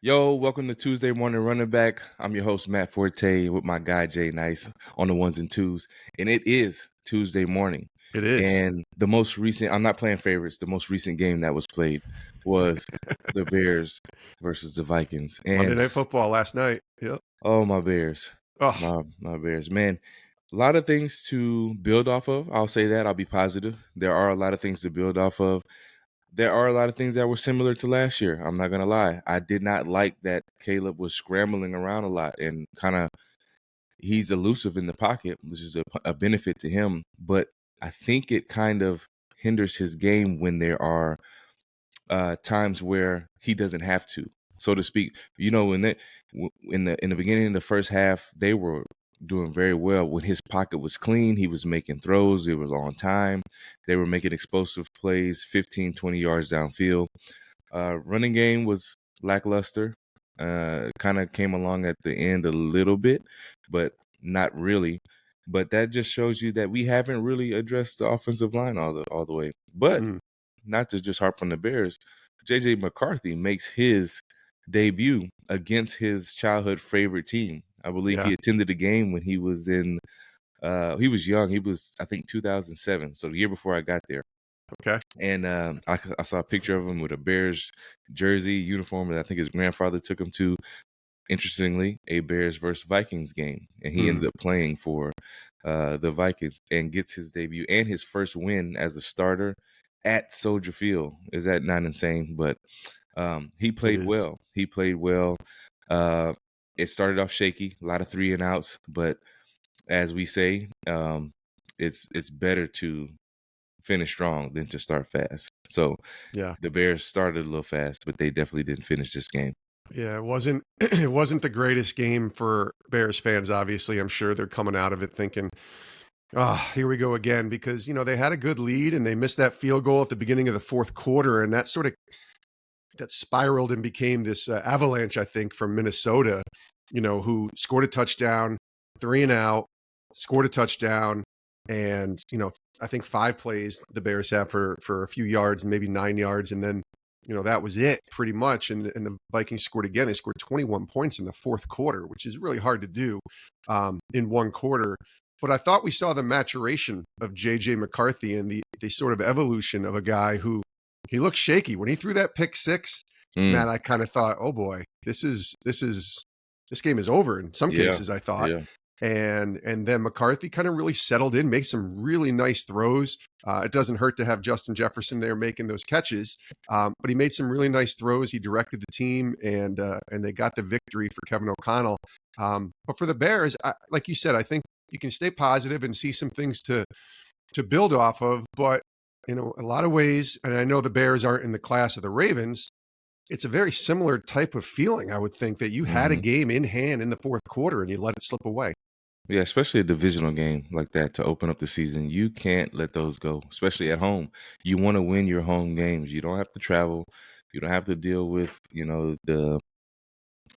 Yo, welcome to Tuesday Morning Running Back. I'm your host, Matt Forte, with my guy, Jay Nice, on the ones and twos. And it is Tuesday morning. It is. And the most recent, I'm not playing favorites, the most recent game that was played was the Bears versus the Vikings. Monday And Night Football last night. Yep. oh, my Bears. Oh, My Bears. Man, a lot of things to build off of. I'll say that. I'll be positive. There are a lot of things to build off of. There are a lot of things that were similar to last year. I'm not going to lie. I did not like that Caleb was scrambling around a lot and kind of he's elusive in the pocket, which is a benefit to him. But I think it kind of hinders his game when there are times where he doesn't have to, so to speak. You know, in the beginning of the first half, they were doing very well. When his pocket was clean, he was making throws. It was on time. They were making explosive plays, 15, 20 yards downfield. Running game was lackluster. Kind of came along at the end a little bit, but not really. But that just shows you that we haven't really addressed the offensive line all the way. But mm, not to just harp on the Bears, J.J. McCarthy makes his debut against his childhood favorite team. I believe he yeah. attended the game when he was he was young. He was, I think, 2007, so the year before I got there. Okay. And I saw a picture of him with a Bears jersey uniform that I think his grandfather took him to. Interestingly, a Bears versus Vikings game, and he ends Mm, up playing for the Vikings and gets his debut and his first win as a starter at Soldier Field. Is that not insane? But he it played is. well. He played well. Uh, it started off shaky, a lot of 3-and-outs, but as we say, it's better to finish strong than to start fast. So Yeah. the Bears started a little fast, but they definitely didn't finish this game. Yeah. It wasn't it wasn't the greatest game for Bears fans, obviously. I'm sure they're coming out of it thinking, here we go again, because they had a good lead and they missed that field goal at the beginning of the fourth quarter, and that spiraled and became this avalanche, I think, from Minnesota, who scored a touchdown, 3-and-out, scored a touchdown, and I think 5 plays the Bears have for a few yards, maybe 9 yards, and then that was it pretty much. And the Vikings scored again. They scored 21 points in the fourth quarter, which is really hard to do in one quarter. But I thought we saw the maturation of J.J. McCarthy and the sort of evolution of a guy who he looked shaky when he threw that pick six. Mm, Matt, I kind of thought, oh boy, this game is over in some yeah, cases, I thought. yeah. And then McCarthy kind of really settled in, made some really nice throws. It doesn't hurt to have Justin Jefferson there making those catches, but he made some really nice throws. He directed the team, and they got the victory for Kevin O'Connell. But for the Bears, like you said, I think you can stay positive and see some things to build off of. But a lot of ways, and I know the Bears aren't in the class of the Ravens. It's a very similar type of feeling, I would think, that you had a Hmm. game in hand in the fourth quarter and you let it slip away. Yeah, especially a divisional game like that to open up the season. You can't let those go, especially at home. You want to win your home games. You don't have to travel. You don't have to deal with, the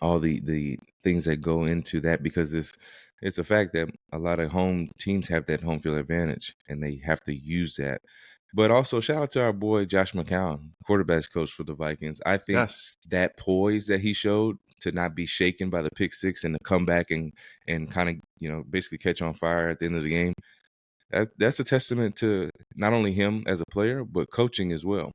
all the things that go into that, because it's a fact that a lot of home teams have that home field advantage and they have to use that. But also shout out to our boy Josh McCown, quarterbacks coach for the Vikings. I think Yes. that poise that he showed to not be shaken by the pick six and to come back and kind of, basically catch on fire at the end of the game. That's a testament to not only him as a player, but coaching as well.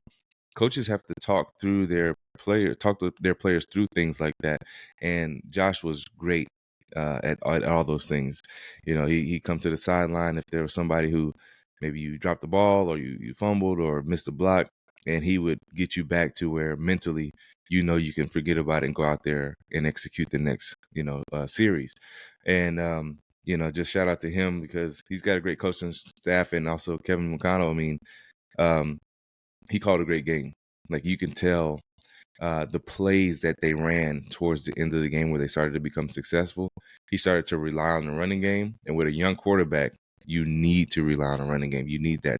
Coaches have to talk to their players through things like that. And Josh was great at all those things. He come to the sideline if there was somebody who maybe you dropped the ball or you fumbled or missed a block, and he would get you back to where mentally you can forget about it and go out there and execute the next series. And just shout out to him because he's got a great coaching staff, and also Kevin McConnell. I mean, um, he called a great game. Like, you can tell the plays that they ran towards the end of the game where they started to become successful. He started to rely on the running game, and with a young quarterback, you need to rely on the running game. You need that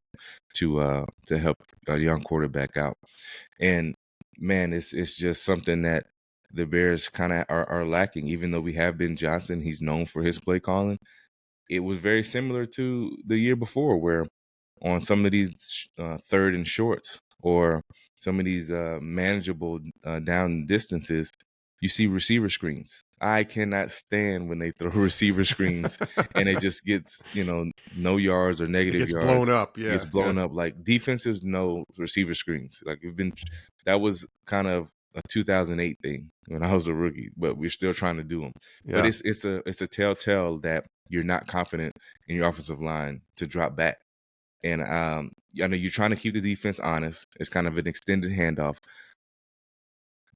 to help a young quarterback out. And man, it's just something that the Bears kind of are lacking. Even though we have Ben Johnson, he's known for his play calling. It was very similar to the year before, where on some of these third and shorts or some of these manageable down distances, you see receiver screens. I cannot stand when they throw receiver screens and it just gets, no yards or It negative gets blown yards. up. It gets Yeah, yeah, blown up. Like defenses know receiver screens. Like that was kind of a 2008 thing when I was a rookie, but we're still trying to do them. But yeah. it's a telltale that you're not confident in your offensive line to drop back. And I know you're trying to keep the defense honest. It's kind of an extended handoff.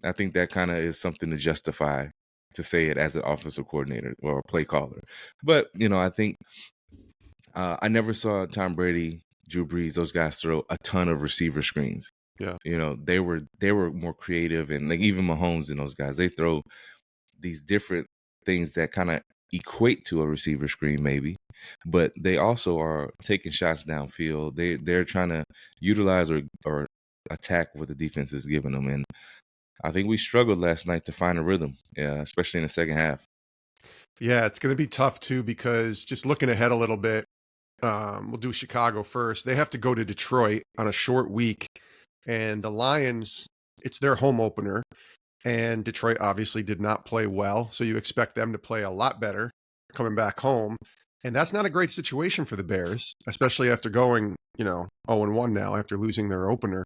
I think that kind of is something to justify to say it as an offensive coordinator or a play caller. But, I think I never saw Tom Brady, Drew Brees, those guys throw a ton of receiver screens. Yeah. They were more creative, and like even Mahomes and those guys, they throw these different things that kind of equate to a receiver screen maybe, but they also are taking shots downfield. They're trying to utilize or attack what the defense is giving them, and I think we struggled last night to find a rhythm, especially in the second half. Yeah, it's going to be tough too because just looking ahead a little bit, we'll do Chicago first. They have to go to Detroit on a short week, and the Lions, it's their home opener, and Detroit obviously did not play well, so you expect them to play a lot better coming back home, and that's not a great situation for the Bears, especially after going, 0-1 now after losing their opener.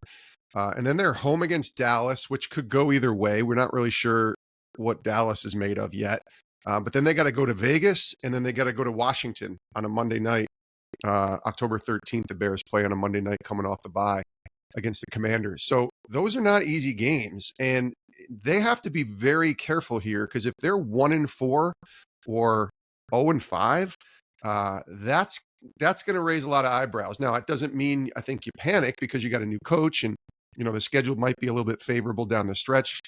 And then they're home against Dallas, which could go either way. We're not really sure what Dallas is made of yet. But then they got to go to Vegas, and then they got to go to Washington on a Monday night. October 13th, the Bears play on a Monday night coming off the bye against the Commanders. So those are not easy games, and they have to be very careful here because if they're 1-4 or 0-5, that's going to raise a lot of eyebrows. Now, it doesn't mean I think you panic because you got a new coach and the schedule might be a little bit favorable down the stretch.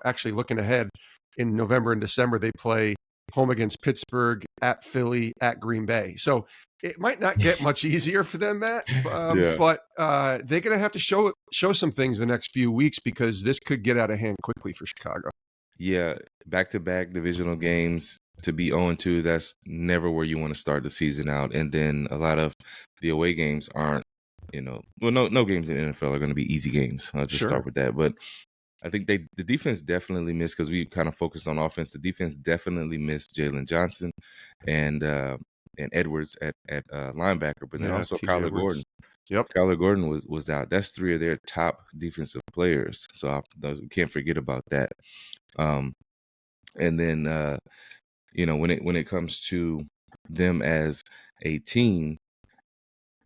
Actually looking ahead in November and December, they play home against Pittsburgh, at Philly, at Green Bay. So it might not get much easier for them, Matt. Yeah. But they're going to have to show some things the next few weeks because this could get out of hand quickly for Chicago. Yeah, back-to-back divisional games to be 0-2, that's never where you want to start the season out. And then a lot of the away games aren't, well, no games in the NFL are going to be easy games. I'll just Sure. start with that. But I think the defense definitely missed because we kind of focused on offense. The defense definitely missed Jalen Johnson and Edwards at linebacker, but then Yeah, also TJ Kyler Edwards. Gordon. Yep. Kyler Gordon was out. That's three of their top defensive players. So we can't forget about that. And then when it comes to them as a team,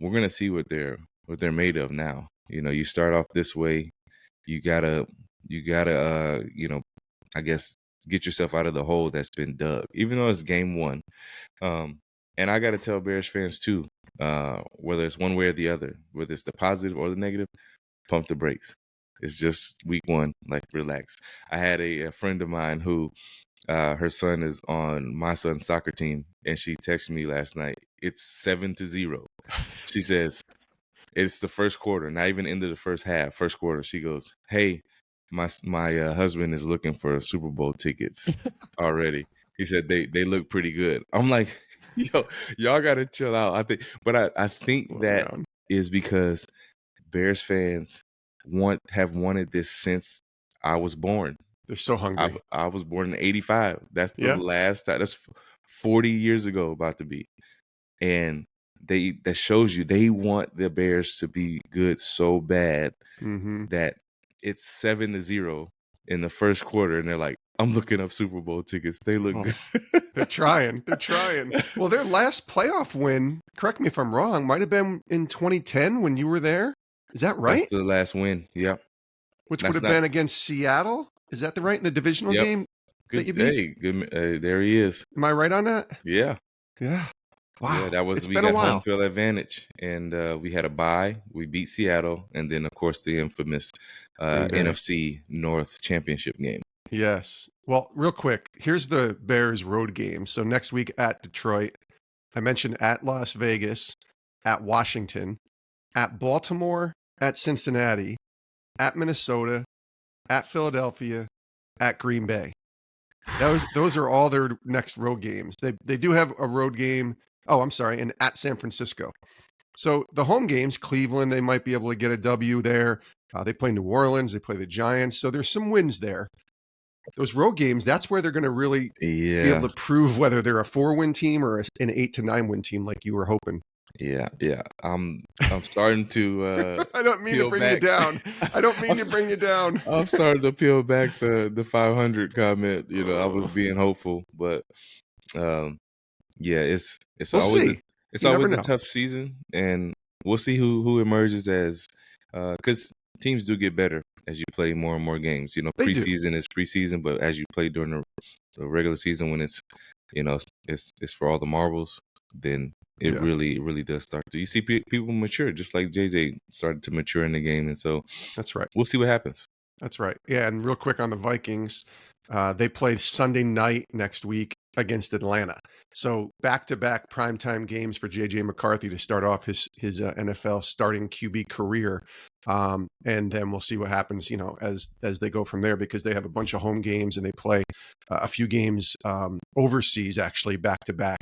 we're gonna see what they're made of now. You start off this way, you gotta I guess get yourself out of the hole that's been dug, even though it's game one. And I gotta tell Bears fans too, whether it's one way or the other, whether it's the positive or the negative, pump the brakes. It's just week one, like relax. I had a friend of mine who her son is on my son's soccer team, and she texted me last night. It's 7-0. She says, it's the first quarter, not even into the first half, first quarter. She goes, "Hey, my husband is looking for Super Bowl tickets already." He said they look pretty good. I'm like, yo, y'all gotta chill out. I think Slow that down. is because Bears fans have wanted this since I was born. They're so hungry. I was born in 85. That's the Yeah. last time. That's 40 years ago, about to be. And that shows you they want the Bears to be good so bad Mm-hmm. that it's 7-0 in the first quarter, and they're like, "I'm looking up Super Bowl tickets. They look Oh, good." they're trying. They're trying. Well, their last playoff win, correct me if I'm wrong, might have been in 2010 when you were there. Is that That's right? the last win. Yep. Which would That's have not. been against Seattle. Is that the right in the divisional Yep. game that Good. you beat? Hey, good. There he is. Am I right on that? Yeah. Yeah. Yeah, Wow. we It's been a got home while. field advantage, and we had a bye. We beat Seattle, and then of course the infamous Green Bay. NFC North championship game. Yes. Well, real quick, here's the Bears road game. So next week at Detroit, I mentioned at Las Vegas, at Washington, at Baltimore, at Cincinnati, at Minnesota, at Philadelphia, at Green Bay. Those are all their next road games. They do have a road game. Oh, I'm sorry, and at San Francisco. So the home games, Cleveland, they might be able to get a W there. They play New Orleans, they play the Giants. So there's some wins there. those road games, that's where they're going to really be able Yeah, to prove whether they're a 4-win team or an 8 to 9-win team, like you were hoping. yeah. I'm starting to I don't mean to peel bring you back. down. I don't mean I'm, to st- bring you down. I'm starting to peel back the 500 comment. I was Oh, being hopeful, but um, yeah, it's we'll always see. You never a know. tough season, and we'll see who emerges as because teams do get better as you play more and more games. They do. Preseason is preseason, but as you play during the regular season, when it's for all the marbles, then it Yeah, really does start to. You see people mature, just like JJ started to mature in the game, and so that's right. we'll see what happens. That's right. Yeah, and real quick on the Vikings, they play Sunday night next week against Atlanta. So back-to-back primetime games for JJ McCarthy to start off his NFL starting QB career. And then we'll see what happens, as they go from there, because they have a bunch of home games and they play a few games overseas, actually back to back.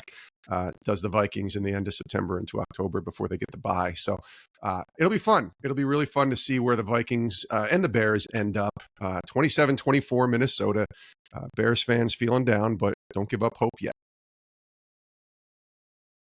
Does the Vikings in the end of September into October before they get the bye. So it'll be fun. It'll be really fun to see where the Vikings and the Bears end up. 27-24 Minnesota. Bears fans feeling down, but don't give up hope yet.